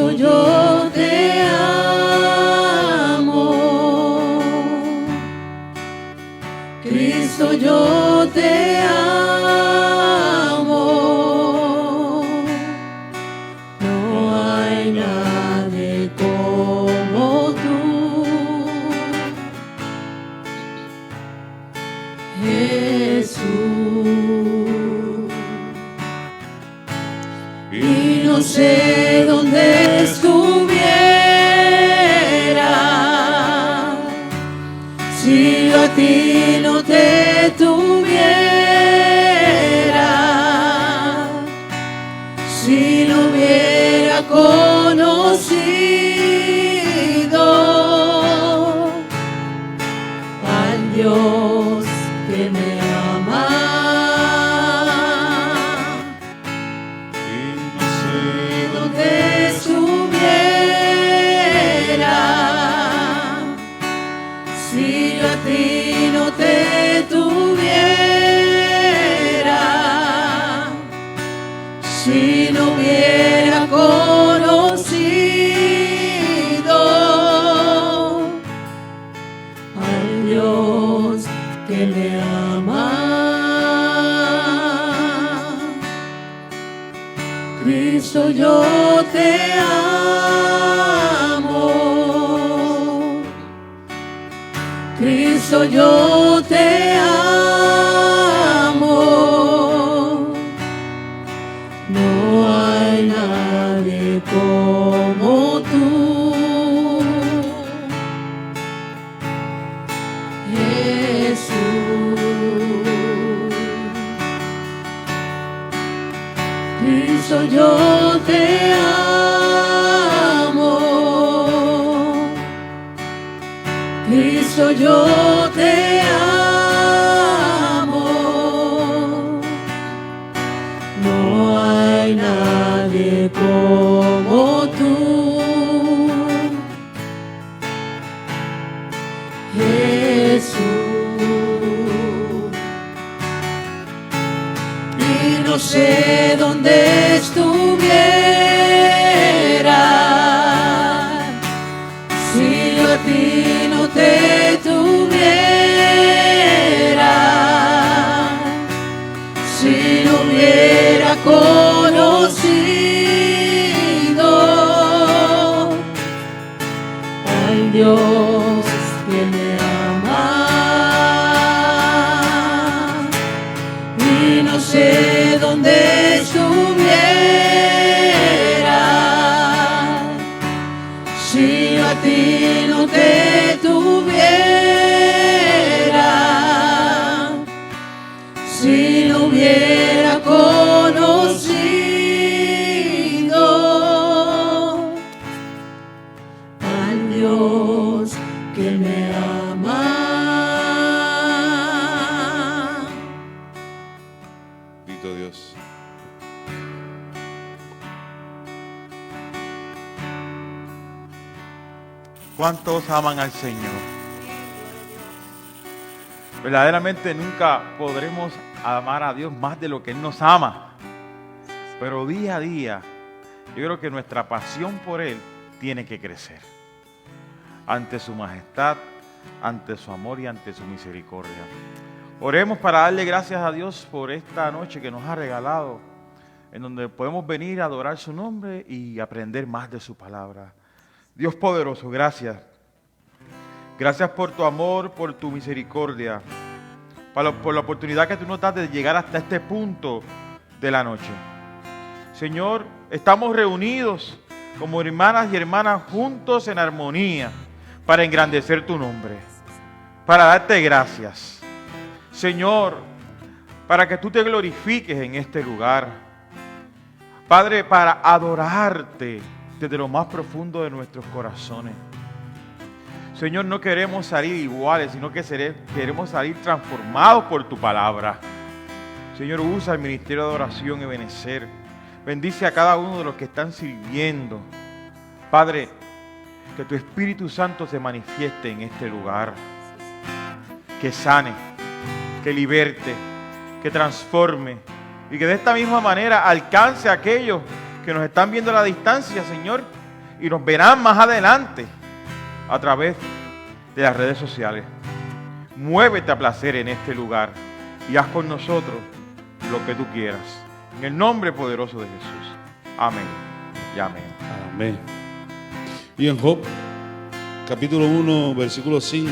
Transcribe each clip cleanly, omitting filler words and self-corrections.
Cristo, yo te amo. Cristo, yo te amo. No hay nadie como tú, Jesús. Y no sé dónde estuviera si yo a ti no te tuviera, si no hubiera conocido al Dios que me ama. Si yo a ti no te tuviera, si no hubiera conocido al Dios que me ama. Cristo, yo te amo. Cristo, yo te amo. No hay nadie como tú, Jesús. Cristo, yo te amo. Cristo, yo te amo. No hay nadie como tú, Jesús. Y no sé dónde estuviera si yo a ti no te tuviera, si no hubiera conocido al Dios que me ama. Y no sé dónde estuviera si yo a ti no te tuviera, si no hubiera conocido al Dios que me ama. Bendito Dios. ¿Cuántos aman al Señor? Verdaderamente nunca podremos amar a Dios más de lo que Él nos ama. Pero día a día, yo creo que nuestra pasión por Él tiene que crecer. Ante su majestad, ante su amor y ante su misericordia. Oremos para darle gracias a Dios por esta noche que nos ha regalado, en donde podemos venir a adorar su nombre y aprender más de su palabra. Dios poderoso, gracias. Gracias por tu amor, por tu misericordia, por la oportunidad que tú nos das de llegar hasta este punto de la noche. Señor, estamos reunidos como hermanas y hermanas juntos en armonía para engrandecer tu nombre, para darte gracias. Señor, para que tú te glorifiques en este lugar. Padre, para adorarte desde lo más profundo de nuestros corazones. Señor, no queremos salir iguales, sino que queremos salir transformados por tu palabra. Señor, usa el ministerio de oración y Ebenezer. Bendice a cada uno de los que están sirviendo. Padre, que tu Espíritu Santo se manifieste en este lugar. Que sane, que liberte, que transforme. Y que de esta misma manera alcance a aquellos que nos están viendo a la distancia, Señor. y nos verán más adelante a través de las redes sociales. Muévete a placer en este lugar y haz con nosotros lo que tú quieras. En el nombre poderoso de Jesús. Amén y amén. Amén. Y en Job, capítulo 1, versículo 5,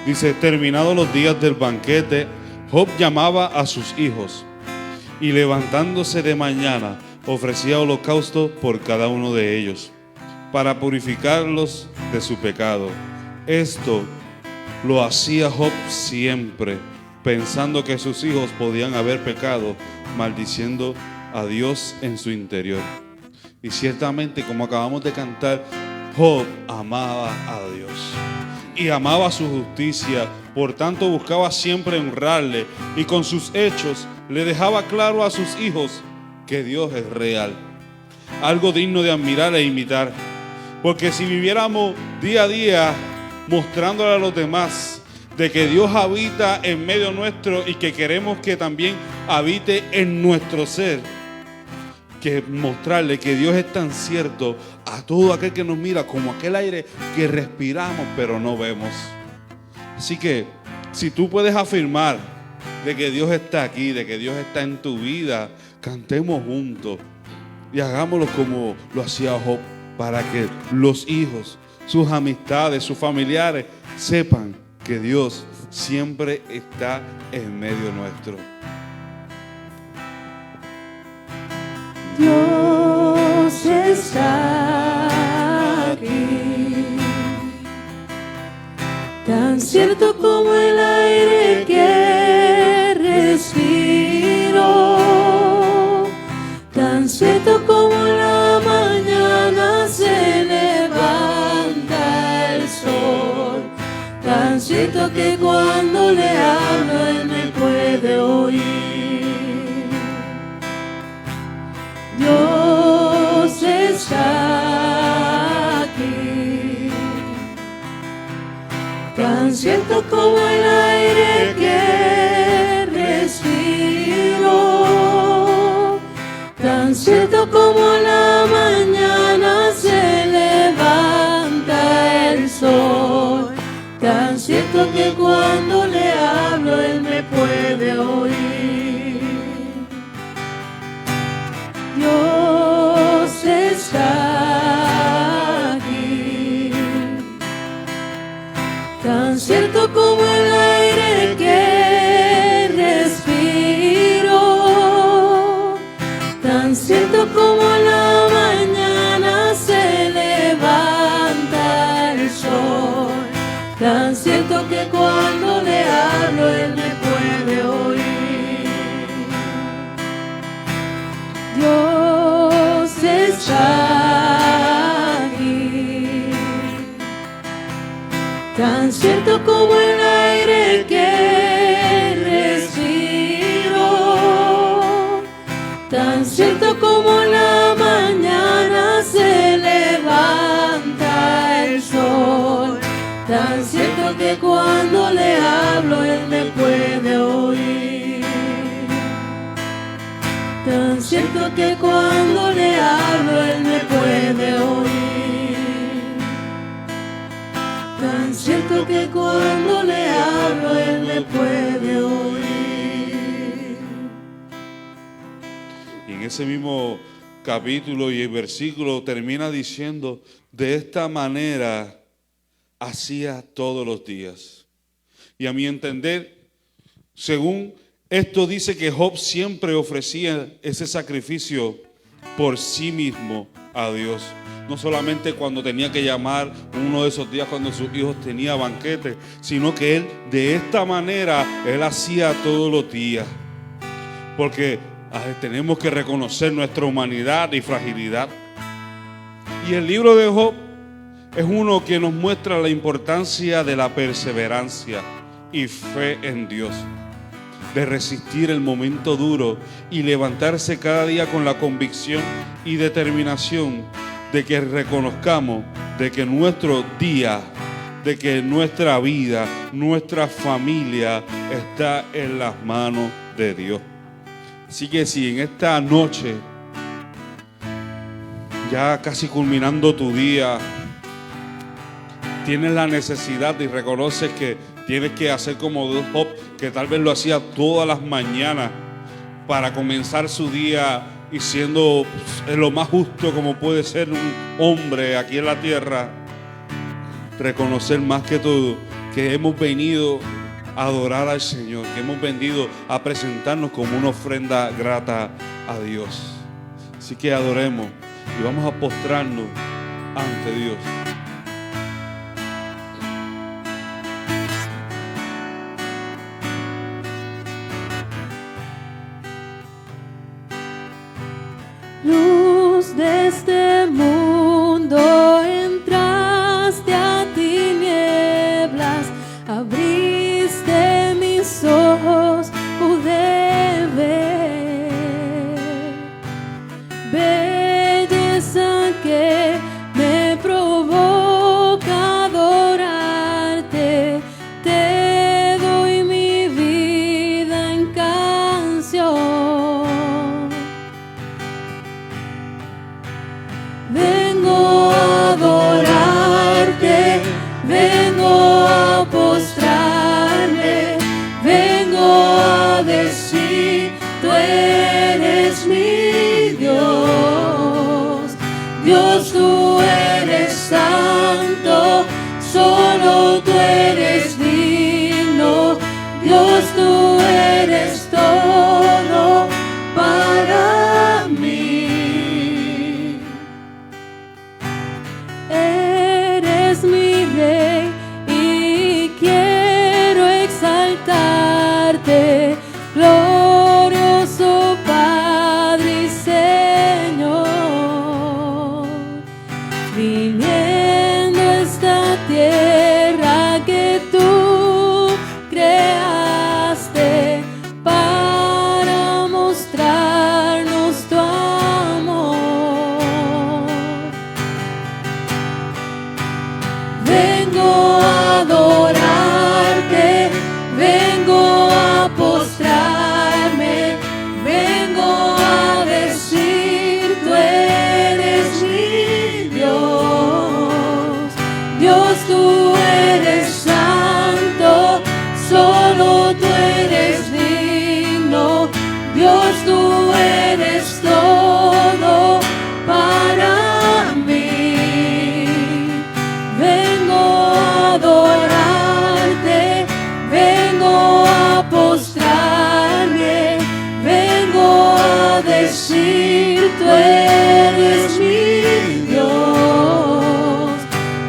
dice: terminados los días del banquete, Job llamaba a sus hijos y levantándose de mañana ofrecía holocausto por cada uno de ellos, para purificarlos de su pecado. Esto lo hacía Job siempre, pensando que sus hijos podían haber pecado, maldiciendo a Dios en su interior. Y ciertamente, como acabamos de cantar, Job amaba a Dios y amaba su justicia, por tanto buscaba siempre honrarle, y con sus hechos le dejaba claro a sus hijos que Dios es real, algo digno de admirar e imitar. Porque si viviéramos día a día mostrándole a los demás de que Dios habita en medio nuestro y que queremos que también habite en nuestro ser, que mostrarle que Dios es tan cierto a todo aquel que nos mira como aquel aire que respiramos pero no vemos. Así que si tú puedes afirmar de que Dios está aquí, de que Dios está en tu vida, cantemos juntos y hagámoslo como lo hacía Job, para que los hijos, sus amistades, sus familiares sepan que Dios siempre está en medio nuestro. Dios está aquí, tan cierto como el aire que respiro, tan cierto como la mañana se levanta el sol, tan cierto que cuando le hablo Él me puede oír. Dios está aquí, tan cierto como el aire que respiro, tan cierto como la mañana se levanta el sol, tan cierto que cuando le hablo Él me puede oír. Dios está aquí, tan cierto como el aire que respiro, tan cierto como la mañana se levanta el sol, tan cierto que cuando le hablo Él me puede oír. Dios está aquí, tan cierto como el aire que respiro, tan cierto como la mañana se levanta el sol, tan cierto que cuando le hablo Él me puede oír. Tan cierto que cuando le hablo Él me puede oír. Tan cierto que cuando le hablo Él me puede oír. Y en ese mismo capítulo y el versículo termina diciendo: de esta manera hacía todos los días. Y a mi entender, según esto dice que Job siempre ofrecía ese sacrificio por sí mismo a Dios. No solamente cuando tenía que llamar uno de esos días cuando sus hijos tenían banquete, sino que él de esta manera él hacía todos los días. Porque tenemos que reconocer nuestra humanidad y fragilidad. Y el libro de Job es uno que nos muestra la importancia de la perseverancia y fe en Dios, de resistir el momento duro y levantarse cada día con la convicción y determinación de que reconozcamos de que nuestro día, de que nuestra vida, nuestra familia está en las manos de Dios. Así que si en esta noche ya casi culminando tu día, tienes la necesidad y reconoces que tienes que hacer como Job, que tal vez lo hacía todas las mañanas para comenzar su día y siendo lo más justo como puede ser un hombre aquí en la tierra, reconocer más que todo que hemos venido a adorar al Señor, que hemos venido a presentarnos como una ofrenda grata a Dios. Así que adoremos y vamos a postrarnos ante Dios. Luz de este mundo, entraste a tinieblas, abriste mis ojos, pude ver belleza que me provoca adorarte. Te doy mi vida en canción. Vengo a adorarte, vengo a postrarme, vengo a decir, tú eres mi Dios. Dios, tú eres santo, solo tú eres digno. Dios, tú eres todo para mí. Eres mi rey y quiero exaltarte, glorioso Padre y Señor, viniendo a esta tierra que tú creaste para mostrarnos tu amor. Vengo a adorarte, vengo a postrarme, vengo a decir, tú eres mi Dios. Dios, tú eres santo, solo tú eres digno. Dios, tú eres todo para mí. Vengo a adorarte, vengo a postrarme, vengo a decir, tú eres mi Dios.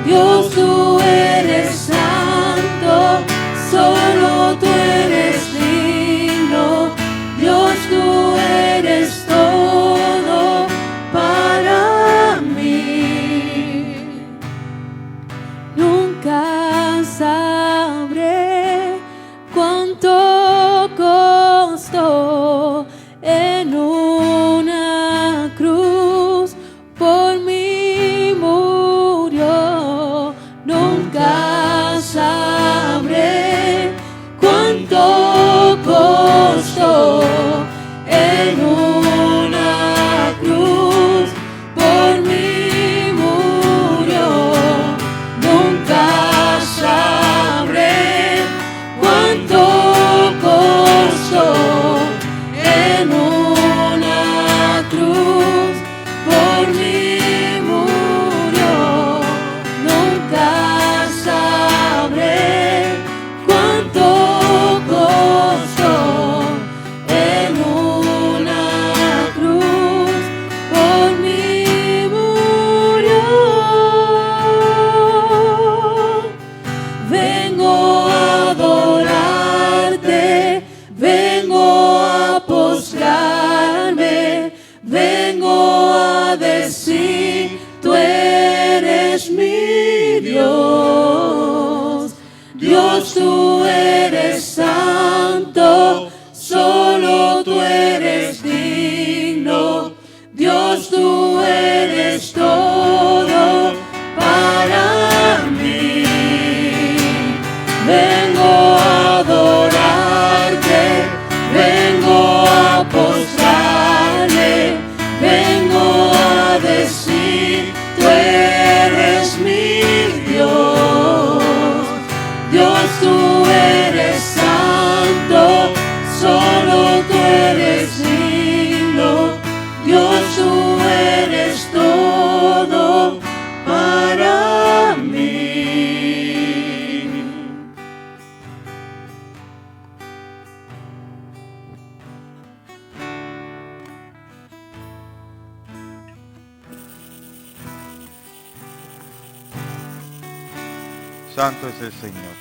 Dios, tú eres santo, solo tú eres digno. Dios, tú eres todo para mí. Nunca sabré cuánto costó en una cruz, por mí murió. Nunca sabré cuánto costó en una cruz, por mí murió. Nunca sabré cuánto costó en una cruz, por mí murió. Nunca sabré cuánto costó. Santo es el Señor.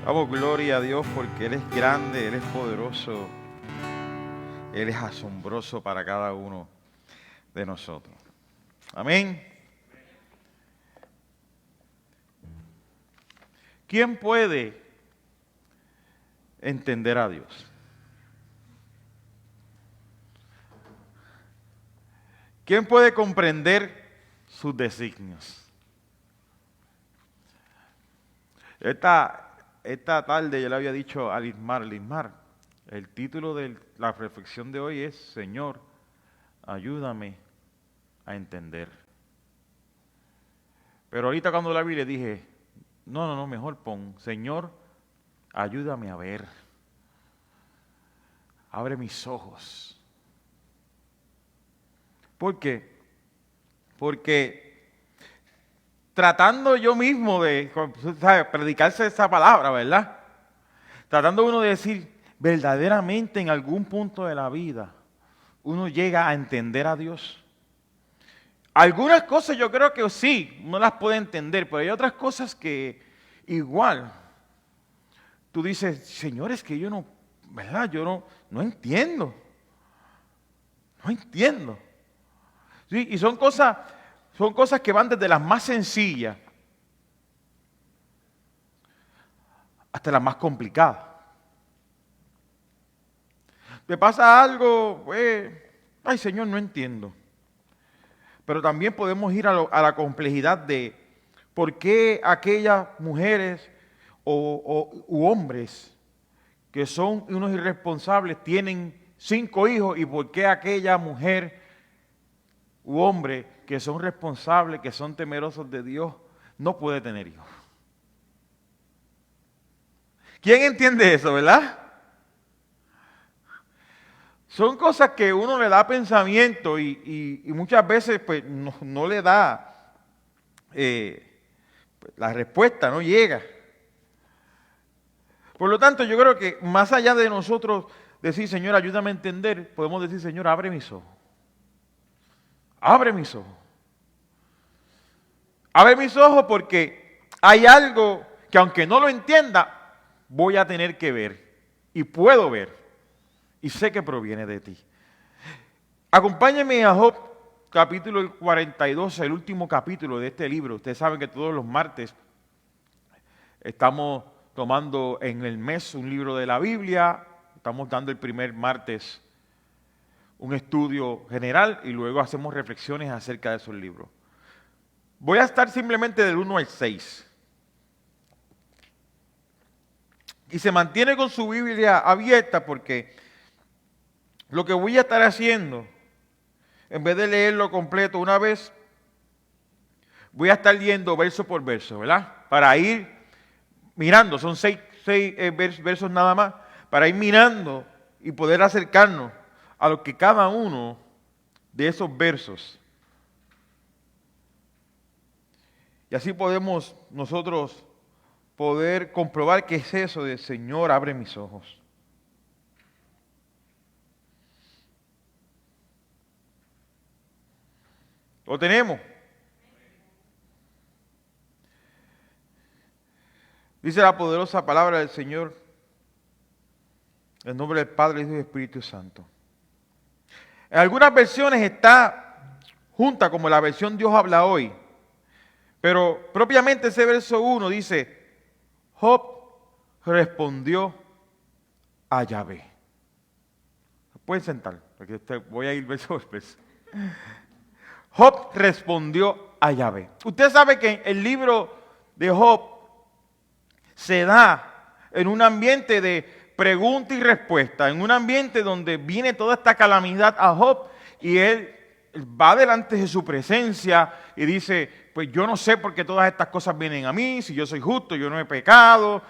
Damos gloria a Dios porque Él es grande, Él es poderoso, Él es asombroso para cada uno de nosotros. Amén. ¿Quién puede entender a Dios? ¿Quién puede comprender sus designios? Esta tarde yo le había dicho a Lismar, el título de la reflexión de hoy es: Señor, ayúdame a entender. Pero ahorita cuando la vi le dije, no, mejor pon: Señor, ayúdame a ver. Abre mis ojos. ¿Por qué? Porque tratando yo mismo de, ¿sabes?, predicarse esa palabra, ¿verdad? Tratando uno de decir, verdaderamente en algún punto de la vida uno llega a entender a Dios. Algunas cosas yo creo que sí, uno las puede entender, pero hay otras cosas que igual tú dices, Señor, es que yo no, ¿verdad? Yo no entiendo. No entiendo. Sí, y son cosas que van desde las más sencillas hasta las más complicadas. Te pasa algo, ay Señor, no entiendo. Pero también podemos ir a la complejidad de por qué aquellas mujeres u hombres que son unos irresponsables tienen 5 hijos y por qué aquella mujer u hombre que son responsables, que son temerosos de Dios, no puede tener hijos. ¿Quién entiende eso, verdad? Son cosas que uno le da pensamiento y muchas veces pues no le da la respuesta, no llega. Por lo tanto, yo creo que más allá de nosotros decir, Señor, ayúdame a entender, podemos decir, Señor, abre mis ojos. Abre mis ojos. Abre mis ojos porque hay algo que aunque no lo entienda, voy a tener que ver. Y puedo ver. Y sé que proviene de ti. Acompáñenme a Job, capítulo 42, el último capítulo de este libro. Ustedes saben que todos los martes estamos tomando en el mes un libro de la Biblia. Estamos dando el primer martes un estudio general y luego hacemos reflexiones acerca de esos libros. Voy a estar simplemente del 1 al 6. Y se mantiene con su Biblia abierta porque lo que voy a estar haciendo, en vez de leerlo completo una vez, voy a estar leyendo verso por verso, ¿verdad? Para ir mirando, son 6 versos nada más, para ir mirando y poder acercarnos a lo que cada uno de esos versos. Y así podemos nosotros poder comprobar qué es eso de Señor, abre mis ojos. ¿Lo tenemos? Dice la poderosa palabra del Señor, en nombre del Padre, Hijo y Espíritu Santo. En algunas versiones está junta como la versión Dios habla hoy, pero propiamente ese verso 1 dice, Job respondió a Yahvé. Pueden sentar, porque voy a ir verso por verso. Job respondió a Yahvé. Usted sabe que el libro de Job se da en un ambiente de pregunta y respuesta, en un ambiente donde viene toda esta calamidad a Job y él va delante de su presencia y dice, pues yo no sé por qué todas estas cosas vienen a mí, si yo soy justo, yo no he pecado,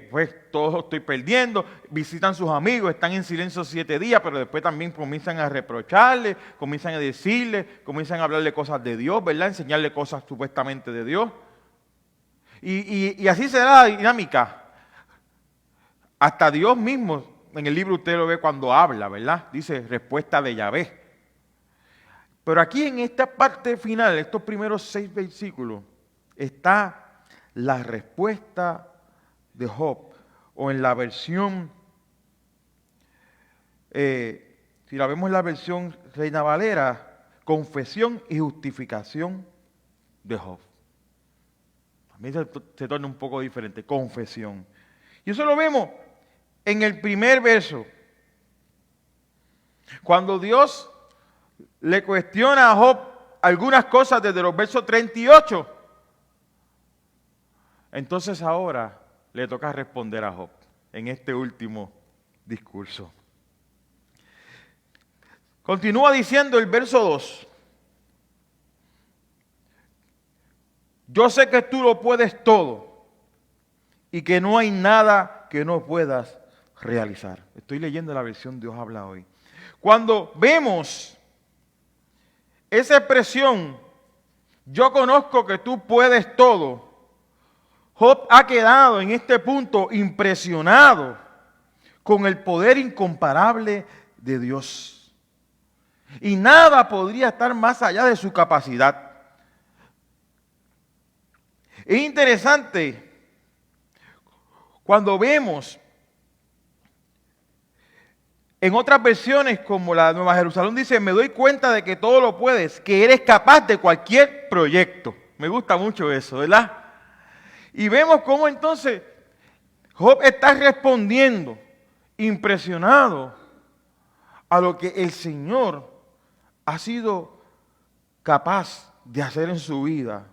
pues todo estoy perdiendo. Visitan sus amigos, están en silencio 7 días, pero después también comienzan a reprocharle, comienzan a decirle, comienzan a hablarle cosas de Dios, ¿verdad? Enseñarle cosas supuestamente de Dios. Y así se da la dinámica. Hasta Dios mismo, en el libro usted lo ve cuando habla, ¿verdad? Dice respuesta de Yahvé. Pero aquí en esta parte final, estos primeros 6 versículos, está la respuesta de Job, o en la versión, si la vemos en la versión Reina Valera, confesión y justificación de Job. A mí se torna un poco diferente, confesión. Y eso lo vemos en el primer verso. Cuando Dios le cuestiona a Job algunas cosas desde los versos 38, entonces ahora le toca responder a Job en este último discurso. Continúa diciendo el verso 2. Yo sé que tú lo puedes todo y que no hay nada que no puedas realizar. Estoy leyendo la versión Dios habla hoy. Cuando vemos esa expresión, yo conozco que tú puedes todo, Job ha quedado en este punto impresionado con el poder incomparable de Dios. Y nada podría estar más allá de su capacidad. Es interesante cuando vemos en otras versiones como la Nueva Jerusalén dice, me doy cuenta de que todo lo puedes, que eres capaz de cualquier proyecto. Me gusta mucho eso, ¿verdad? Y vemos cómo entonces Job está respondiendo impresionado a lo que el Señor ha sido capaz de hacer en su vida.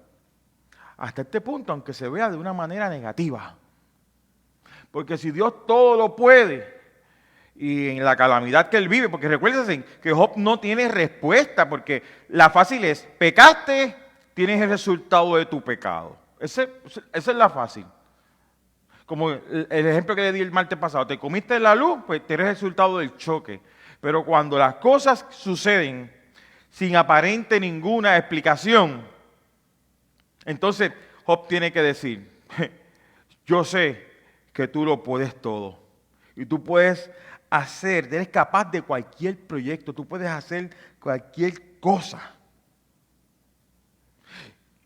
Hasta este punto, aunque se vea de una manera negativa. Porque si Dios todo lo puede, y en la calamidad que él vive, porque recuérdense que Job no tiene respuesta, porque la fácil es, pecaste, tienes el resultado de tu pecado. Esa es la fácil. Como el ejemplo que le di el martes pasado, te comiste la luz, pues tienes el resultado del choque. Pero cuando las cosas suceden sin aparente ninguna explicación, entonces Job tiene que decir, yo sé que tú lo puedes todo. Y tú puedes hacer, eres capaz de cualquier proyecto, tú puedes hacer cualquier cosa.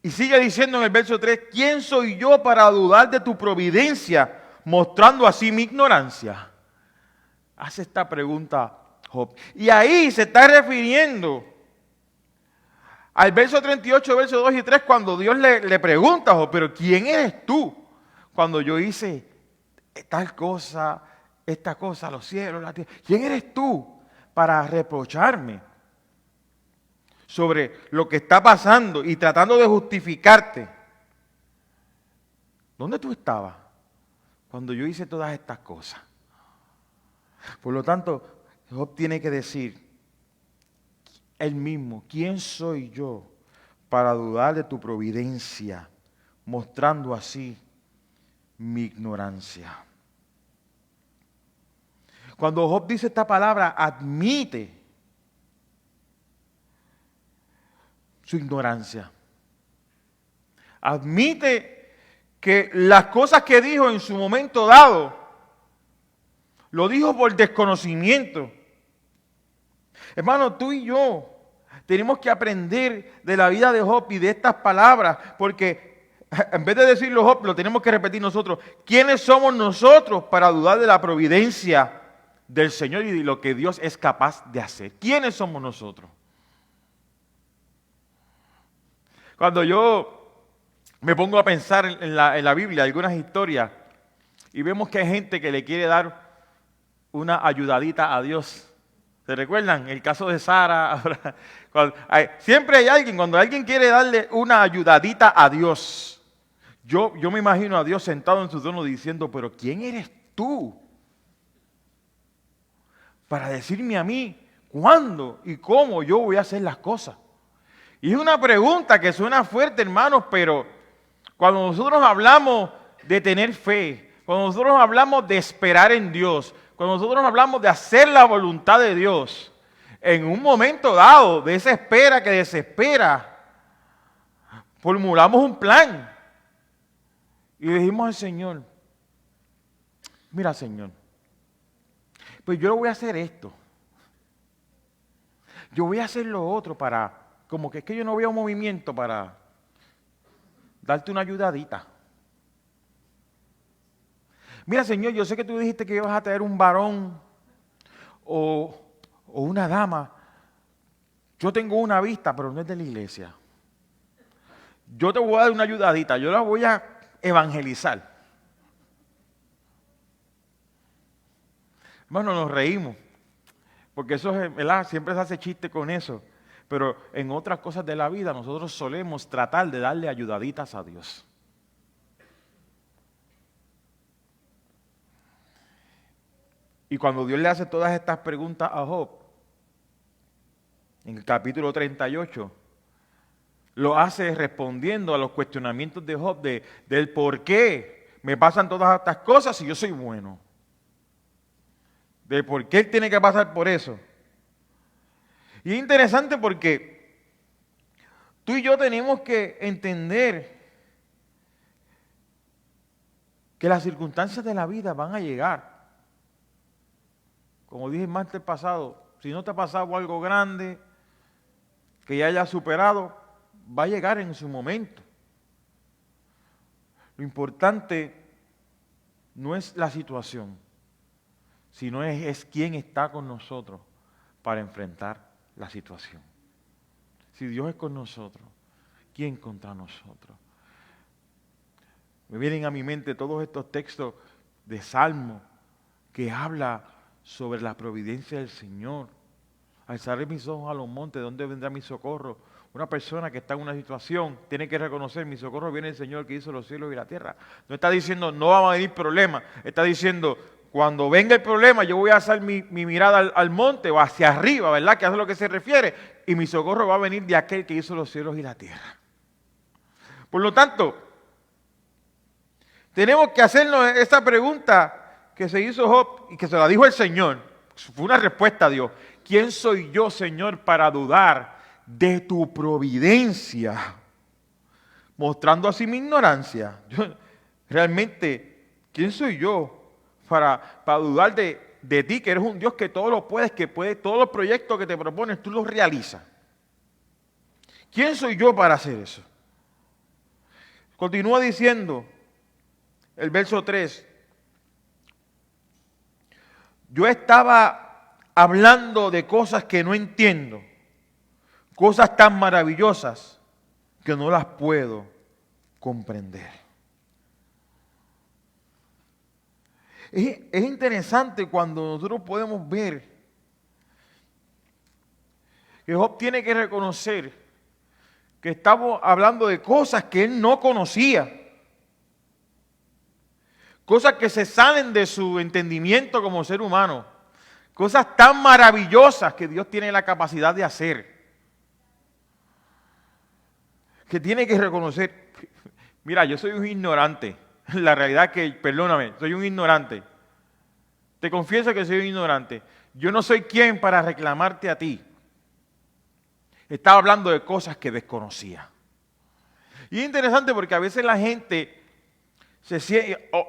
Y sigue diciendo en el verso 3, ¿quién soy yo para dudar de tu providencia, mostrando así mi ignorancia? Hace esta pregunta Job. Y ahí se está refiriendo al verso 38, verso 2 y 3, cuando Dios le pregunta a Job, pero ¿quién eres tú? Cuando yo hice tal cosa, esta cosa, los cielos, la tierra. ¿Quién eres tú para reprocharme sobre lo que está pasando y tratando de justificarte? ¿Dónde tú estabas cuando yo hice todas estas cosas? Por lo tanto, Job tiene que decir él mismo, ¿quién soy yo para dudar de tu providencia, mostrando así mi ignorancia? Cuando Job dice esta palabra, admite su ignorancia. Admite que las cosas que dijo en su momento dado, lo dijo por desconocimiento. Hermano, tú y yo tenemos que aprender de la vida de Job y de estas palabras, porque en vez de decirlo Job, lo tenemos que repetir nosotros. ¿Quiénes somos nosotros para dudar de la providencia del Señor y de lo que Dios es capaz de hacer? ¿Quiénes somos nosotros? Cuando yo me pongo a pensar en la Biblia, algunas historias, y vemos que hay gente que le quiere dar una ayudadita a Dios. ¿Se recuerdan? El caso de Sara. Siempre hay alguien, cuando alguien quiere darle una ayudadita a Dios, yo me imagino a Dios sentado en su trono diciendo, pero ¿quién eres tú para decirme a mí cuándo y cómo yo voy a hacer las cosas? Y es una pregunta que suena fuerte, hermanos, pero cuando nosotros hablamos de tener fe, cuando nosotros hablamos de esperar en Dios, cuando nosotros hablamos de hacer la voluntad de Dios, en un momento dado de esa espera que desespera, formulamos un plan y le dijimos al Señor, mira Señor, pues yo voy a hacer esto, Yo voy a hacer lo otro para, como que es que yo no veo movimiento para darte una ayudadita. Mira, Señor, yo sé que tú dijiste que ibas a traer un varón o una dama. Yo tengo una vista, pero no es de la iglesia. Yo te voy a dar una ayudadita, yo la voy a evangelizar. Bueno, nos reímos, porque eso es, ¿verdad? Siempre se hace chiste con eso. Pero en otras cosas de la vida nosotros solemos tratar de darle ayudaditas a Dios. Y cuando Dios le hace todas estas preguntas a Job, en el capítulo 38, lo hace respondiendo a los cuestionamientos de Job del por qué me pasan todas estas cosas si yo soy bueno. De por qué él tiene que pasar por eso. Y es interesante porque tú y yo tenemos que entender que las circunstancias de la vida van a llegar. Como dije el martes pasado, si no te ha pasado algo grande que ya hayas superado, va a llegar en su momento. Lo importante no es la situación, sino es quién está con nosotros para enfrentar la situación. Si Dios es con nosotros, ¿quién contra nosotros? Me vienen a mi mente todos estos textos de Salmo que habla sobre la providencia del Señor. Alzaré mis ojos a los montes, ¿de dónde vendrá mi socorro? Una persona que está en una situación tiene que reconocer, mi socorro viene del Señor que hizo los cielos y la tierra. No está diciendo, no va a venir problema. Está diciendo, cuando venga el problema, yo voy a alzar mi mirada al monte o hacia arriba, ¿verdad? Que es a lo que se refiere. Y mi socorro va a venir de aquel que hizo los cielos y la tierra. Por lo tanto, tenemos que hacernos esa pregunta que se hizo Job y que se la dijo el Señor. Fue una respuesta a Dios. ¿Quién soy yo, Señor, para dudar de tu providencia? Mostrando así mi ignorancia. Realmente, ¿quién soy yo para dudar de ti, que eres un Dios que todo lo puedes, que puede todos los proyectos que te propones, tú los realizas? ¿Quién soy yo para hacer eso? Continúa diciendo el verso 3. Yo estaba hablando de cosas que no entiendo, cosas tan maravillosas que no las puedo comprender. Es interesante cuando nosotros podemos ver que Job tiene que reconocer que estamos hablando de cosas que él no conocía, cosas que se salen de su entendimiento como ser humano, cosas tan maravillosas que Dios tiene la capacidad de hacer, que tiene que reconocer, mira, yo soy un ignorante, la realidad es que, perdóname, soy un ignorante, te confieso que soy un ignorante, yo no soy quien para reclamarte a ti, estaba hablando de cosas que desconocía. Y es interesante porque a veces la gente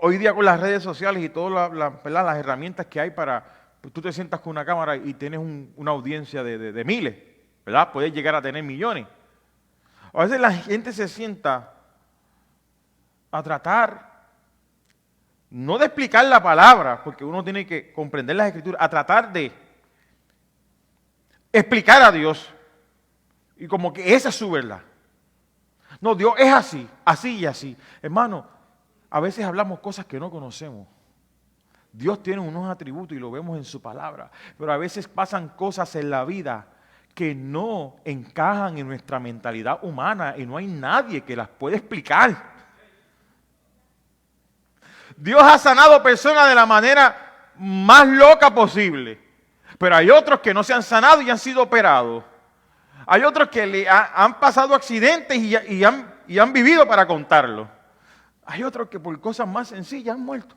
hoy día con las redes sociales y todas las herramientas que hay para, pues tú te sientas con una cámara y tienes una audiencia de miles, ¿verdad? Puedes llegar a tener millones. A veces la gente se sienta a tratar, no de explicar la palabra, porque uno tiene que comprender las escrituras, a tratar de explicar a Dios, y como que esa es su verdad. No, Dios es así, así y así. Hermano, a veces hablamos cosas que no conocemos. Dios tiene unos atributos y lo vemos en su palabra, pero a veces pasan cosas en la vida que no encajan en nuestra mentalidad humana y no hay nadie que las pueda explicar. Dios ha sanado personas de la manera más loca posible, pero hay otros que no se han sanado y han sido operados. Hay otros que han pasado accidentes y han vivido para contarlo. Hay otros que por cosas más sencillas han muerto.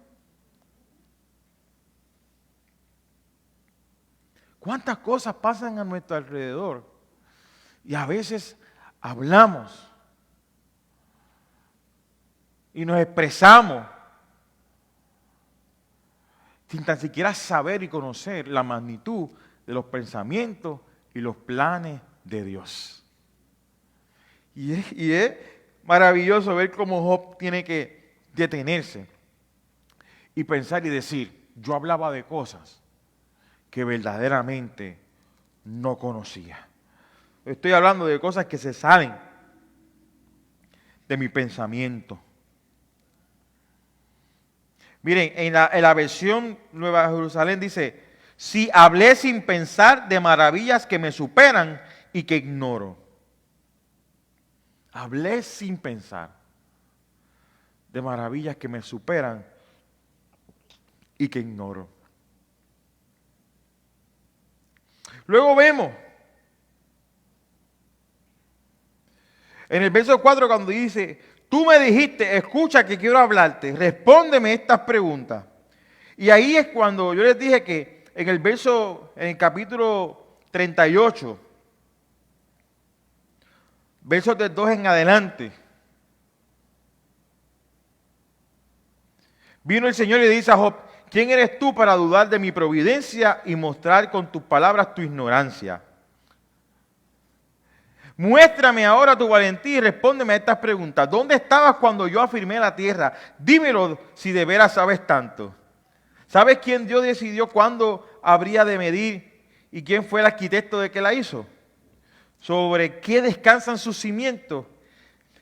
¿Cuántas cosas pasan a nuestro alrededor? Y a veces hablamos y nos expresamos sin tan siquiera saber y conocer la magnitud de los pensamientos y los planes de Dios. Y es maravilloso ver cómo Job tiene que detenerse y pensar y decir, yo hablaba de cosas que verdaderamente no conocía. Estoy hablando de cosas que se salen de mi pensamiento. Miren, en la versión Nueva Jerusalén dice, si hablé sin pensar de maravillas que me superan y que ignoro. Hablé sin pensar de maravillas que me superan y que ignoro. Luego vemos en el verso 4 cuando dice, tú me dijiste, escucha que quiero hablarte, respóndeme estas preguntas. Y ahí es cuando yo les dije que en el capítulo 38, versos del 2 en adelante, vino el Señor y le dice a Job, ¿quién eres tú para dudar de mi providencia y mostrar con tus palabras tu ignorancia? Muéstrame ahora tu valentía y respóndeme a estas preguntas. ¿Dónde estabas cuando yo afirmé la tierra? Dímelo si de veras sabes tanto. ¿Sabes quién Dios decidió cuándo habría de medir y quién fue el arquitecto de que la hizo? ¿Sobre qué descansan sus cimientos?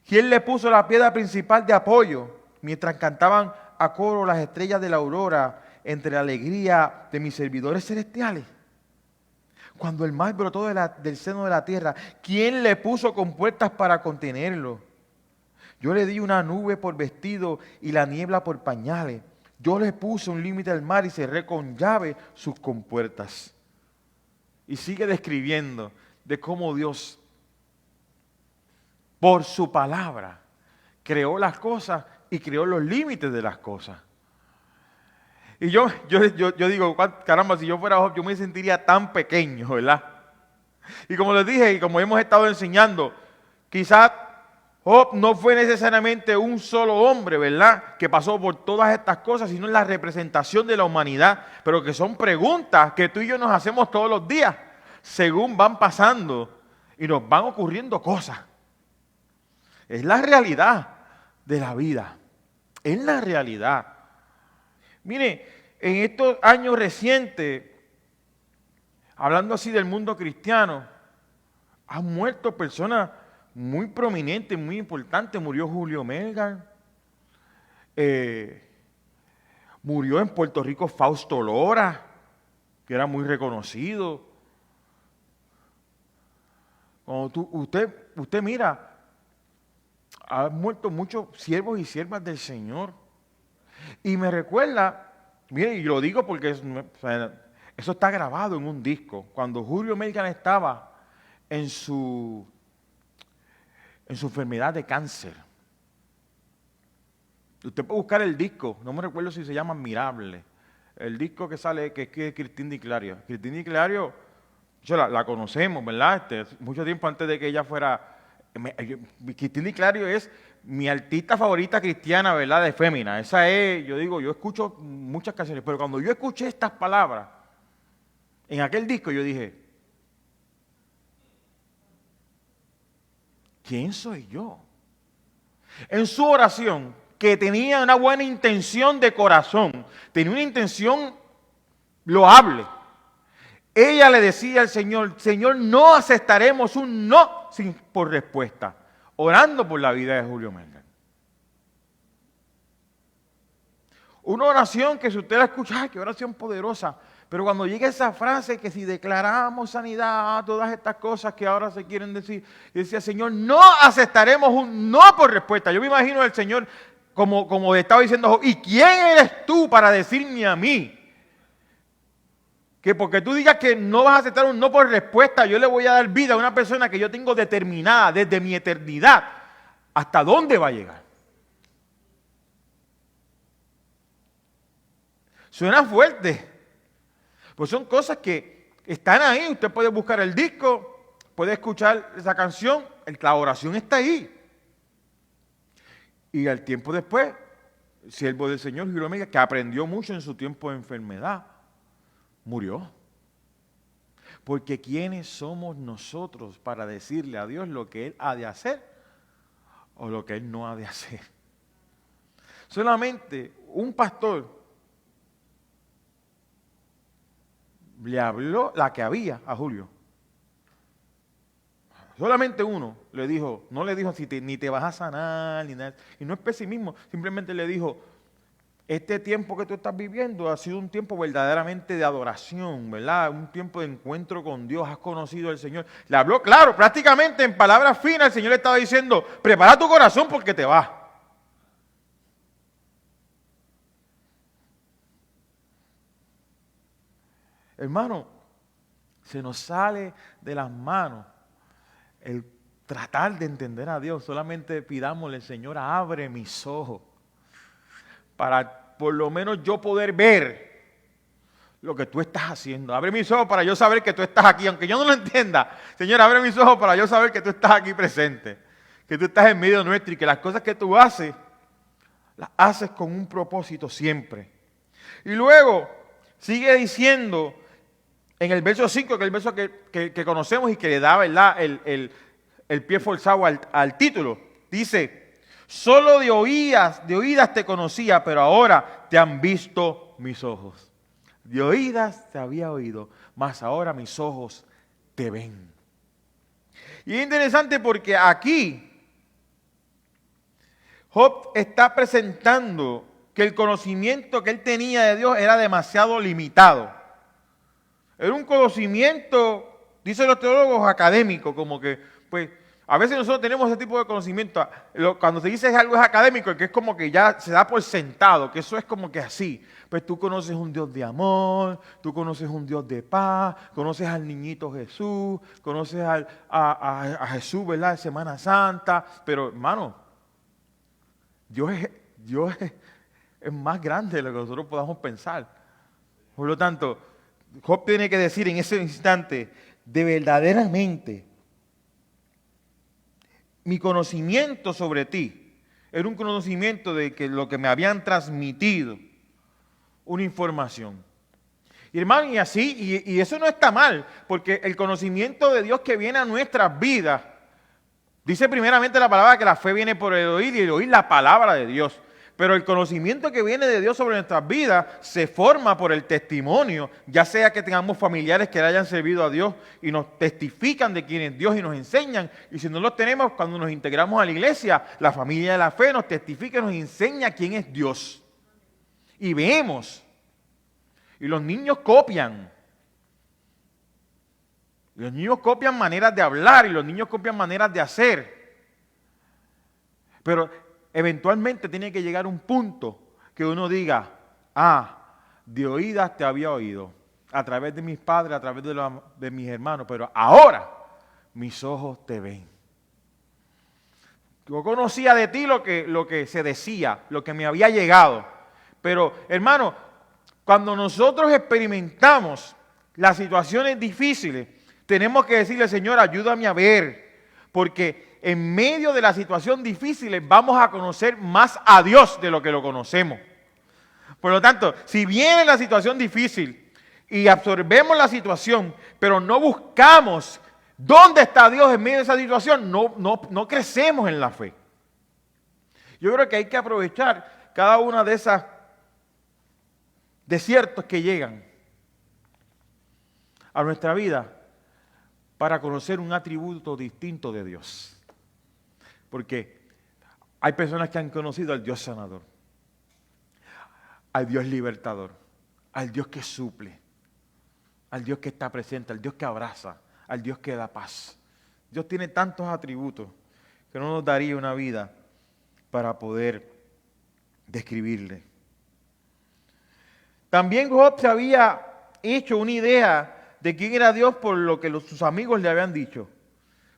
¿Quién le puso la piedra principal de apoyo mientras cantaban a coro las estrellas de la aurora entre la alegría de mis servidores celestiales? Cuando el mar brotó del seno de la tierra, ¿quién le puso compuertas para contenerlo? Yo le di una nube por vestido y la niebla por pañales. Yo le puse un límite al mar y cerré con llave sus compuertas. Y sigue describiendo de cómo Dios, por su palabra, creó las cosas y creó los límites de las cosas. Y yo digo, caramba, si yo fuera Job, yo me sentiría tan pequeño, ¿verdad? Y como les dije, y como hemos estado enseñando, quizás Job no fue necesariamente un solo hombre, ¿verdad?, que pasó por todas estas cosas, sino la representación de la humanidad, pero que son preguntas que tú y yo nos hacemos todos los días, según van pasando y nos van ocurriendo cosas. Es la realidad de la vida, es la realidad. Mire, en estos años recientes, hablando así del mundo cristiano, han muerto personas muy prominentes, muy importantes. Murió Julio Melgar, murió en Puerto Rico Fausto Lora, que era muy reconocido. Cuando usted mira, han muerto muchos siervos y siervas del Señor. Y me recuerda, mire, y lo digo porque eso está grabado en un disco. Cuando Julio Melgar estaba en su enfermedad de cáncer. Usted puede buscar el disco, no me recuerdo si se llama Admirable. El disco que sale, que es Cristín Di Clario. Cristín Di Clario, la conocemos, ¿verdad? Mucho tiempo antes de que ella fuera... Cristín Di Clario es mi artista favorita cristiana, ¿verdad?, de fémina. Esa es, yo escucho muchas canciones, pero cuando yo escuché estas palabras en aquel disco, yo dije, ¿quién soy yo? En su oración, que tenía una buena intención de corazón, tenía una intención loable, ella le decía al Señor, Señor, no aceptaremos un no por respuesta, orando por la vida de Julio Melgar. Una oración que si usted la escucha, ¡ay, qué oración poderosa! Pero cuando llega esa frase que si declaramos sanidad, todas estas cosas que ahora se quieren decir, y decía, Señor, no aceptaremos un no por respuesta. Yo me imagino al Señor como estaba diciendo, ¿y quién eres tú para decirme a mí? Que porque tú digas que no vas a aceptar un no por respuesta, yo le voy a dar vida a una persona que yo tengo determinada desde mi eternidad hasta dónde va a llegar. Suena fuerte, pues son cosas que están ahí. Usted puede buscar el disco, puede escuchar esa canción, la oración está ahí. Y al tiempo después, el siervo del Señor, Julio Melgar, que aprendió mucho en su tiempo de enfermedad, murió. Porque ¿quiénes somos nosotros para decirle a Dios lo que Él ha de hacer o lo que Él no ha de hacer? Solamente un pastor le habló la que había a Julio. Solamente uno le dijo, no le dijo ni te vas a sanar, ni nada. Y no es pesimismo, simplemente le dijo, este tiempo que tú estás viviendo ha sido un tiempo verdaderamente de adoración, ¿verdad? Un tiempo de encuentro con Dios, has conocido al Señor. Le habló, claro, prácticamente en palabras finas, el Señor le estaba diciendo, prepara tu corazón porque te vas. Hermano, se nos sale de las manos el tratar de entender a Dios. Solamente pidámosle, Señor, abre mis ojos para por lo menos yo poder ver lo que tú estás haciendo. Abre mis ojos para yo saber que tú estás aquí, aunque yo no lo entienda. Señor, abre mis ojos para yo saber que tú estás aquí presente, que tú estás en medio nuestro y que las cosas que tú haces, las haces con un propósito siempre. Y luego sigue diciendo en el verso 5, que es el verso que conocemos y que le da, ¿verdad?, el pie forzado al título. Dice, solo de oídas te conocía, pero ahora te han visto mis ojos. De oídas te había oído, mas ahora mis ojos te ven. Y es interesante porque aquí Job está presentando que el conocimiento que él tenía de Dios era demasiado limitado. Era un conocimiento, dicen los teólogos, académico, como que, pues, a veces nosotros tenemos ese tipo de conocimiento. Cuando se dice algo es académico, que es como que ya se da por sentado, que eso es como que así. Pues tú conoces un Dios de amor, tú conoces un Dios de paz, conoces al niñito Jesús, conoces a Jesús, ¿verdad?, de Semana Santa. Pero, hermano, Dios es más grande de lo que nosotros podamos pensar. Por lo tanto, Job tiene que decir en ese instante, de verdaderamente, mi conocimiento sobre ti era un conocimiento de que lo que me habían transmitido, una información. Y hermano, y así, y eso no está mal, porque el conocimiento de Dios que viene a nuestras vidas, dice primeramente la palabra que la fe viene por el oír y el oír la palabra de Dios. Pero el conocimiento que viene de Dios sobre nuestras vidas se forma por el testimonio, ya sea que tengamos familiares que le hayan servido a Dios y nos testifican de quién es Dios y nos enseñan. Y si no los tenemos, cuando nos integramos a la iglesia, la familia de la fe nos testifica y nos enseña quién es Dios. Y vemos. Y los niños copian. Los niños copian maneras de hablar y los niños copian maneras de hacer. Pero eventualmente tiene que llegar un punto que uno diga, de oídas te había oído, a través de mis padres, a través de mis hermanos, pero ahora mis ojos te ven. Yo conocía de ti lo que se decía, lo que me había llegado, pero hermano, cuando nosotros experimentamos las situaciones difíciles, tenemos que decirle, Señor, ayúdame a ver, porque en medio de la situación difícil vamos a conocer más a Dios de lo que lo conocemos. Por lo tanto, si viene la situación difícil y absorbemos la situación, pero no buscamos dónde está Dios en medio de esa situación, no crecemos en la fe. Yo creo que hay que aprovechar cada una de esas desiertos que llegan a nuestra vida para conocer un atributo distinto de Dios. Porque hay personas que han conocido al Dios sanador, al Dios libertador, al Dios que suple, al Dios que está presente, al Dios que abraza, al Dios que da paz. Dios tiene tantos atributos que no nos daría una vida para poder describirle. También Job se había hecho una idea de quién era Dios por lo que sus amigos le habían dicho.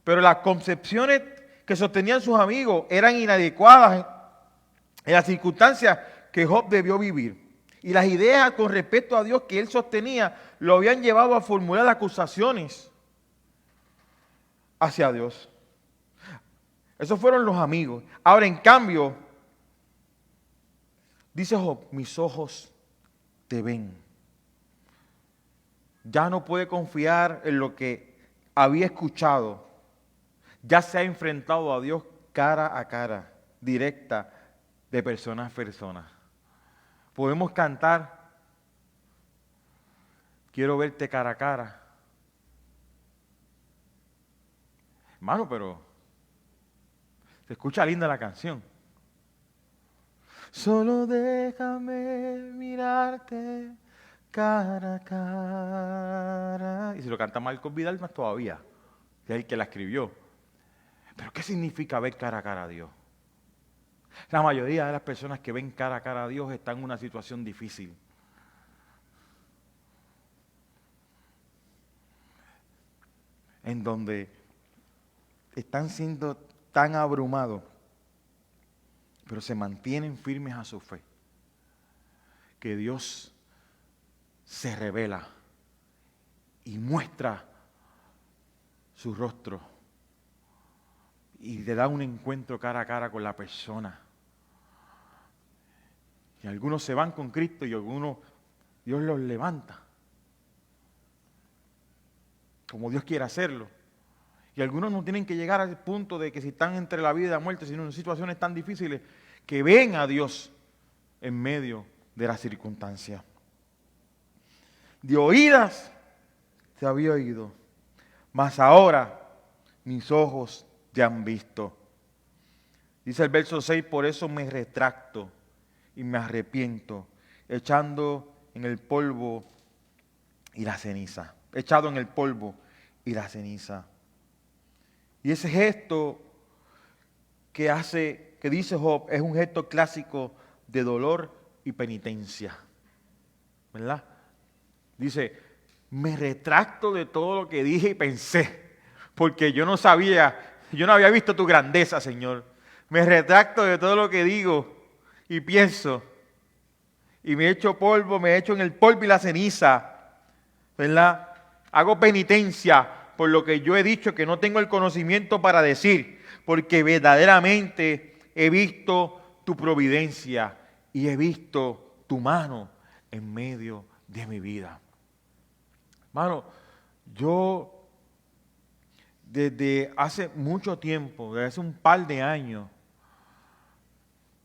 Pero las concepciones que sostenían sus amigos eran inadecuadas en las circunstancias que Job debió vivir. Y las ideas con respecto a Dios que él sostenía lo habían llevado a formular acusaciones hacia Dios. Esos fueron los amigos. Ahora, en cambio, dice Job, mis ojos te ven. ya no puede confiar en lo que había escuchado. Ya se ha enfrentado a Dios cara a cara, directa, de persona a persona. Podemos cantar, quiero verte cara a cara. Hermano, pero se escucha linda la canción. Solo déjame mirarte cara a cara. Y si lo canta Marcos Vidal, más todavía, que es el que la escribió. Pero ¿qué significa ver cara a cara a Dios? La mayoría de las personas que ven cara a cara a Dios están en una situación difícil. En donde están siendo tan abrumados, pero se mantienen firmes a su fe, que Dios se revela y muestra su rostro y le da un encuentro cara a cara con la persona. Y algunos se van con Cristo y algunos Dios los levanta, como Dios quiere hacerlo. Y algunos no tienen que llegar al punto de que si están entre la vida y la muerte, sino en situaciones tan difíciles, que ven a Dios en medio de las circunstancias. De oídas te había oído, mas ahora mis ojos te han visto. Dice el verso 6, por eso me retracto y me arrepiento, echando en el polvo y la ceniza. Echado en el polvo y la ceniza. Y ese gesto que dice Job, es un gesto clásico de dolor y penitencia. ¿Verdad? Dice, me retracto de todo lo que dije y pensé, porque yo no había visto tu grandeza, Señor. Me retracto de todo lo que digo y pienso, y me echo polvo, me echo en el polvo y la ceniza, ¿verdad? Hago penitencia por lo que yo he dicho que no tengo el conocimiento para decir, porque verdaderamente he visto tu providencia y he visto tu mano en medio de mi vida. Hermano, yo desde hace mucho tiempo, desde hace un par de años,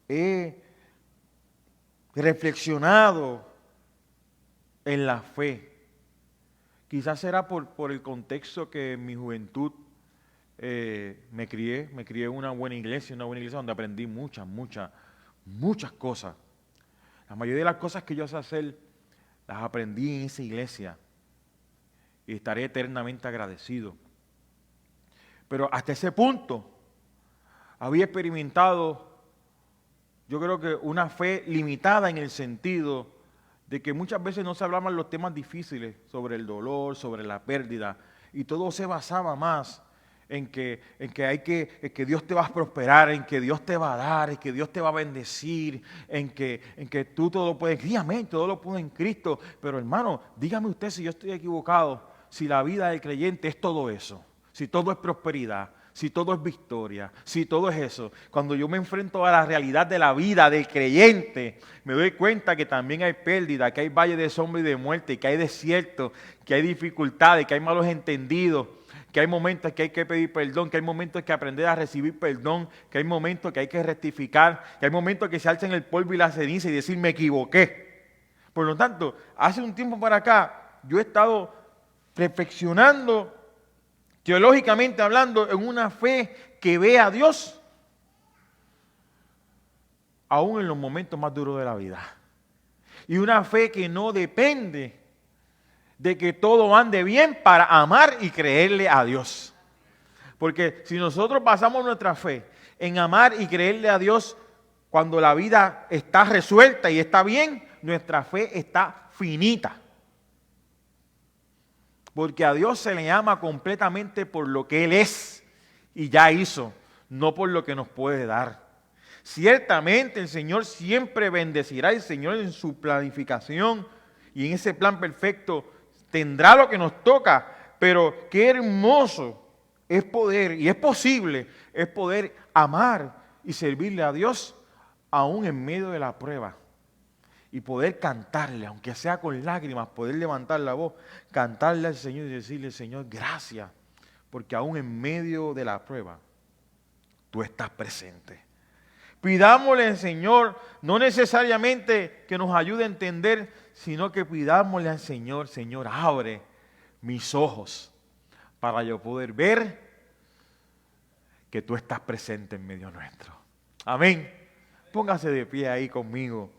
he reflexionado en la fe. Quizás será por el contexto que en mi juventud me crié en una buena iglesia donde aprendí muchas cosas. La mayoría de las cosas que yo sé hacer, las aprendí en esa iglesia y estaré eternamente agradecido. Pero hasta ese punto había experimentado, yo creo que una fe limitada en el sentido de que muchas veces no se hablaban los temas difíciles sobre el dolor, sobre la pérdida, y todo se basaba más en que Dios te va a prosperar, en que Dios te va a dar, en que Dios te va a bendecir, en que tú todo lo puedes. Sí, amén, todo lo puedo en Cristo. Pero hermano, dígame usted si yo estoy equivocado, si la vida del creyente es todo eso, si todo es prosperidad, si todo es victoria, si todo es eso. Cuando yo me enfrento a la realidad de la vida del creyente, me doy cuenta que también hay pérdida, que hay valle de sombra y de muerte, que hay desierto, que hay dificultades, que hay malos entendidos, que hay momentos que hay que pedir perdón, que hay momentos que aprender a recibir perdón, que hay momentos que hay que rectificar, que hay momentos que se alzan el polvo y la ceniza y decir me equivoqué. Por lo tanto, hace un tiempo para acá, yo he estado reflexionando teológicamente hablando, en una fe que ve a Dios, aún en los momentos más duros de la vida. Y una fe que no depende de que todo ande bien para amar y creerle a Dios. Porque si nosotros basamos nuestra fe en amar y creerle a Dios cuando la vida está resuelta y está bien, nuestra fe está finita. Porque a Dios se le ama completamente por lo que Él es y ya hizo, no por lo que nos puede dar. Ciertamente el Señor siempre bendecirá, el Señor en su planificación y en ese plan perfecto tendrá lo que nos toca, pero qué hermoso es poder, y es posible, es poder amar y servirle a Dios aún en medio de la prueba. y poder cantarle, aunque sea con lágrimas, poder levantar la voz, cantarle al Señor y decirle, Señor, gracias, porque aún en medio de la prueba, tú estás presente. Pidámosle al Señor, no necesariamente que nos ayude a entender, sino que pidámosle al Señor, Señor, abre mis ojos para yo poder ver que tú estás presente en medio nuestro. Amén. Póngase de pie ahí conmigo.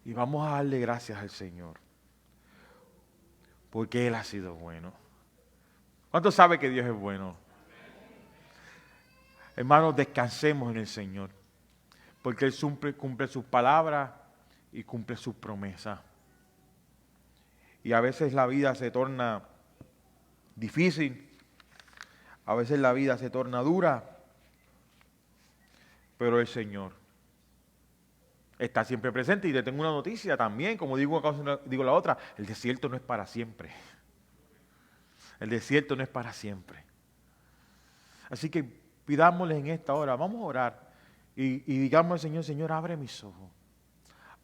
Y vamos a darle gracias al Señor, porque Él ha sido bueno. ¿Cuántos saben que Dios es bueno? Hermanos, descansemos en el Señor, porque Él cumple sus palabras y cumple sus promesas. Y a veces la vida se torna difícil, a veces la vida se torna dura, pero el Señor está siempre presente. Y le tengo una noticia también, como digo la otra, el desierto no es para siempre. El desierto no es para siempre. Así que pidámosle en esta hora, vamos a orar y digamos al Señor, Señor, abre mis ojos.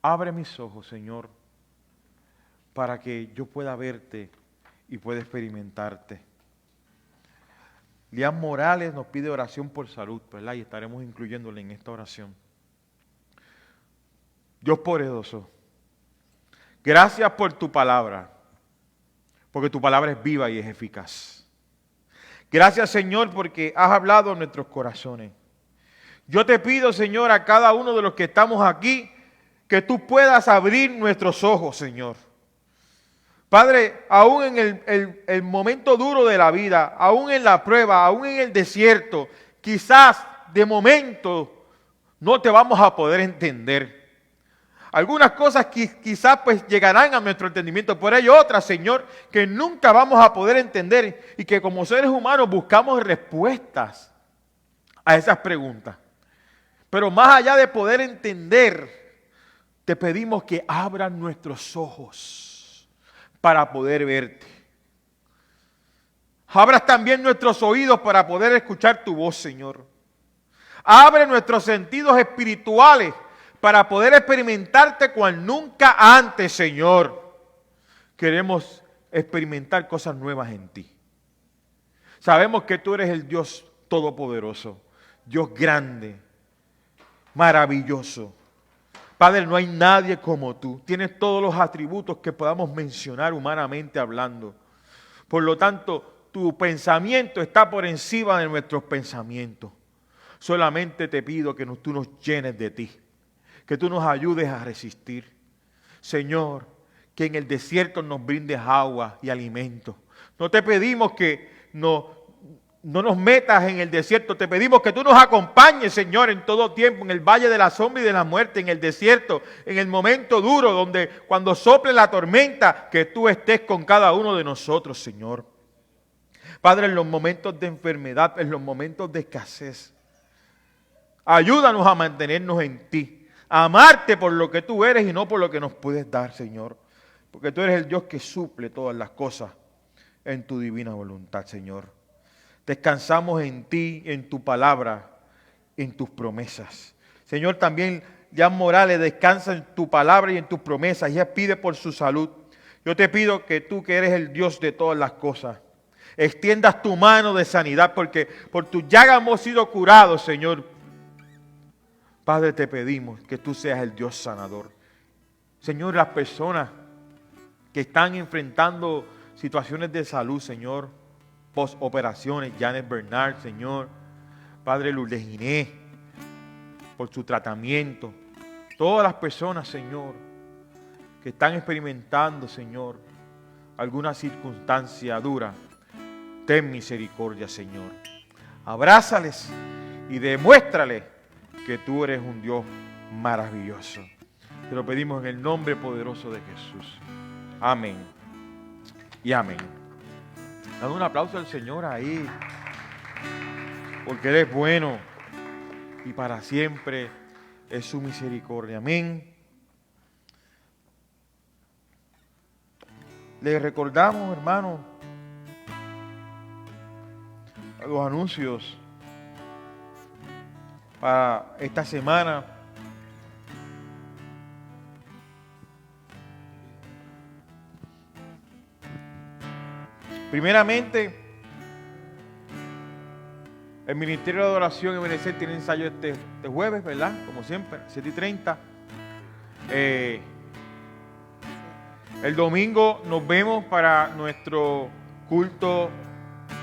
Abre mis ojos, Señor, para que yo pueda verte y pueda experimentarte. Lian Morales nos pide oración por salud, ¿verdad? Y estaremos incluyéndole en esta oración. Dios poderoso, gracias por tu palabra, porque tu palabra es viva y es eficaz. Gracias, Señor, porque has hablado en nuestros corazones. Yo te pido, Señor, a cada uno de los que estamos aquí, que tú puedas abrir nuestros ojos, Señor. Padre, aún en el momento duro de la vida, aún en la prueba, aún en el desierto, quizás de momento no te vamos a poder entender. Algunas cosas quizás pues llegarán a nuestro entendimiento, pero hay otras, Señor, que nunca vamos a poder entender y que como seres humanos buscamos respuestas a esas preguntas. Pero más allá de poder entender, te pedimos que abran nuestros ojos para poder verte. Abras también nuestros oídos para poder escuchar tu voz, Señor. Abre nuestros sentidos espirituales para poder experimentarte cual nunca antes, Señor. Queremos experimentar cosas nuevas en ti. Sabemos que tú eres el Dios todopoderoso, Dios grande, maravilloso. Padre, no hay nadie como tú. Tienes todos los atributos que podamos mencionar humanamente hablando. Por lo tanto, tu pensamiento está por encima de nuestros pensamientos. Solamente te pido que tú nos llenes de ti, que tú nos ayudes a resistir. Señor, que en el desierto nos brindes agua y alimento. No te pedimos que no nos metas en el desierto, te pedimos que tú nos acompañes, Señor, en todo tiempo, en el valle de la sombra y de la muerte, en el desierto, en el momento duro, donde cuando sople la tormenta, que tú estés con cada uno de nosotros, Señor. Padre, en los momentos de enfermedad, en los momentos de escasez, ayúdanos a mantenernos en ti, a amarte por lo que tú eres y no por lo que nos puedes dar, Señor. Porque tú eres el Dios que suple todas las cosas en tu divina voluntad, Señor. Descansamos en ti, en tu palabra, en tus promesas. Señor, también Lian Morales descansa en tu palabra y en tus promesas. Ella pide por su salud. Yo te pido que tú, que eres el Dios de todas las cosas, extiendas tu mano de sanidad, porque por tu llaga hemos sido curados, Señor. Padre, te pedimos que tú seas el Dios sanador. Señor, las personas que están enfrentando situaciones de salud, Señor, post-operaciones, Janet Bernard, Señor, Padre Lourdes Inés, por su tratamiento, todas las personas, Señor, que están experimentando, Señor, alguna circunstancia dura, ten misericordia, Señor. Abrázales y demuéstrales que tú eres un Dios maravilloso. Te lo pedimos en el nombre poderoso de Jesús. Amén y amén. Dando un aplauso al Señor ahí, porque Él es bueno y para siempre es su misericordia. Amén. Les recordamos, hermanos, los anuncios para esta semana. Primeramente, el Ministerio de Adoración y Benecer tiene ensayo este jueves, ¿verdad? Como siempre, 7:30. El domingo nos vemos para nuestro culto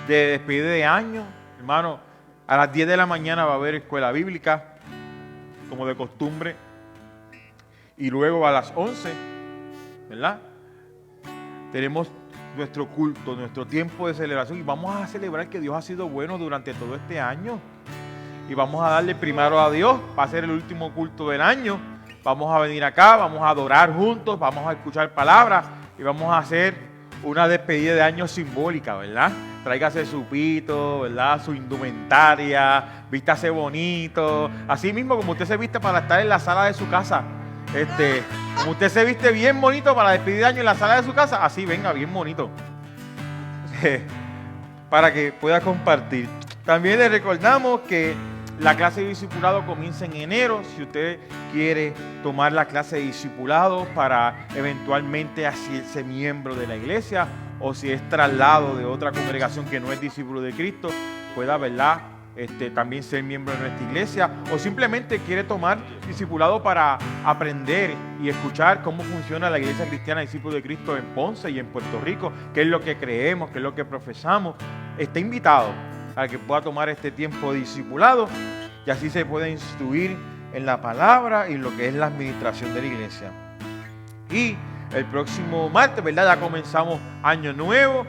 de despedida de año. Hermano, a las 10 de la mañana va a haber escuela bíblica, como de costumbre. Y luego a las 11, ¿verdad? Tenemos nuestro culto, nuestro tiempo de celebración. Y vamos a celebrar que Dios ha sido bueno durante todo este año. Y vamos a darle primero a Dios. Va a ser el último culto del año. Vamos a venir acá, vamos a adorar juntos, vamos a escuchar palabras y vamos a hacer una despedida de año simbólica, ¿verdad? Tráigase su pito, ¿verdad? Su indumentaria, vístase bonito. Así mismo como usted se viste para estar en la sala de su casa. Como usted se viste bien bonito para despedir de año en la sala de su casa, así venga, bien bonito. Para que pueda compartir. También le recordamos que la clase de discipulado comienza en enero. Si usted quiere tomar la clase de discipulado para eventualmente hacerse miembro de la iglesia, o si es traslado de otra congregación que no es discípulo de Cristo, pueda, ¿verdad? También ser miembro de nuestra iglesia, o simplemente quiere tomar discipulado para aprender y escuchar cómo funciona la iglesia cristiana discípulo de Cristo en Ponce y en Puerto Rico, qué es lo que creemos, qué es lo que profesamos, está invitado a que pueda tomar este tiempo de discipulado y así se puede instruir en la palabra y en lo que es la administración de la iglesia. Y el próximo martes, ¿verdad? Ya comenzamos año nuevo,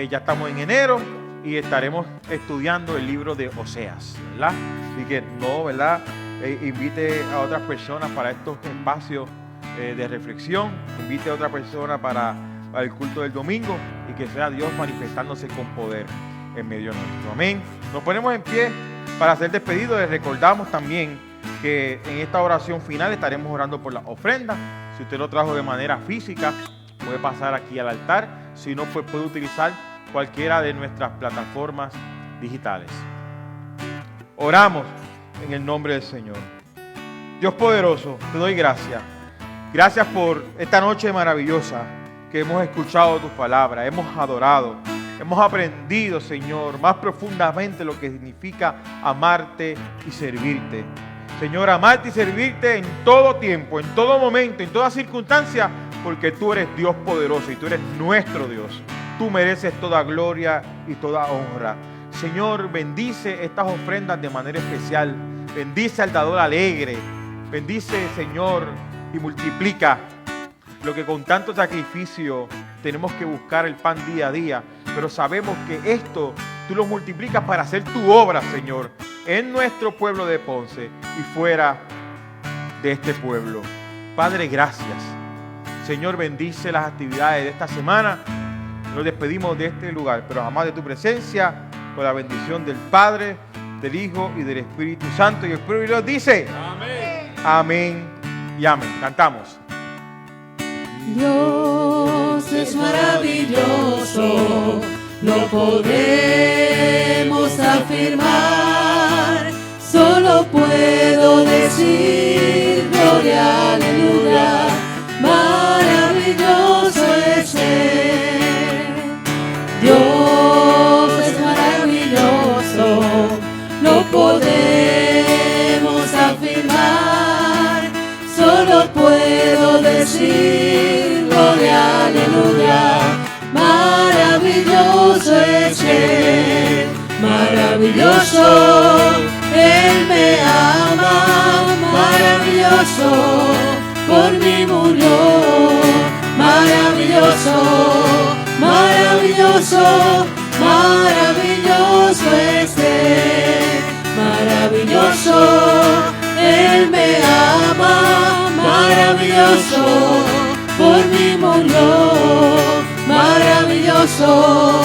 ya estamos en enero y estaremos estudiando el libro de Oseas, ¿verdad? Así que no, ¿verdad? Invite a otras personas para estos espacios de reflexión, invite a otra persona para el culto del domingo y que sea Dios manifestándose con poder en medio nuestro. Amén. Nos ponemos en pie para ser despedidos. Les recordamos también que en esta oración final estaremos orando por las ofrendas. Si usted lo trajo de manera física, puede pasar aquí al altar. Si no, pues puede utilizar cualquiera de nuestras plataformas digitales. Oramos en el nombre del Señor. Dios poderoso, te doy gracias. Gracias por esta noche maravillosa que hemos escuchado tus palabras, hemos adorado. Hemos aprendido, Señor, más profundamente lo que significa amarte y servirte. Señor, amarte y servirte en todo tiempo, en todo momento, en toda circunstancia, porque tú eres Dios poderoso y tú eres nuestro Dios. Tú mereces toda gloria y toda honra. Señor, bendice estas ofrendas de manera especial. Bendice al dador alegre. Bendice, Señor, y multiplica lo que con tanto sacrificio tenemos que buscar el pan día a día, pero sabemos que esto tú lo multiplicas para hacer tu obra, Señor, en nuestro pueblo de Ponce y fuera de este pueblo. Padre, gracias. Señor, bendice las actividades de esta semana. Nos despedimos de este lugar, pero jamás de tu presencia, con la bendición del Padre, del Hijo y del Espíritu Santo. Y el pueblo de Dios dice: amén, amén y amén. Cantamos. Dios es maravilloso, lo podemos afirmar, solo puedo decir gloria, aleluya, maravilloso es Él. Dios es maravilloso, lo podemos afirmar, solo puedo decir gloria, aleluya, maravilloso es Él, maravilloso, Él me ama, maravilloso, por mí murió, maravilloso, maravilloso, maravilloso es Él, maravilloso, Él me ama, maravilloso, por mí murió, maravilloso.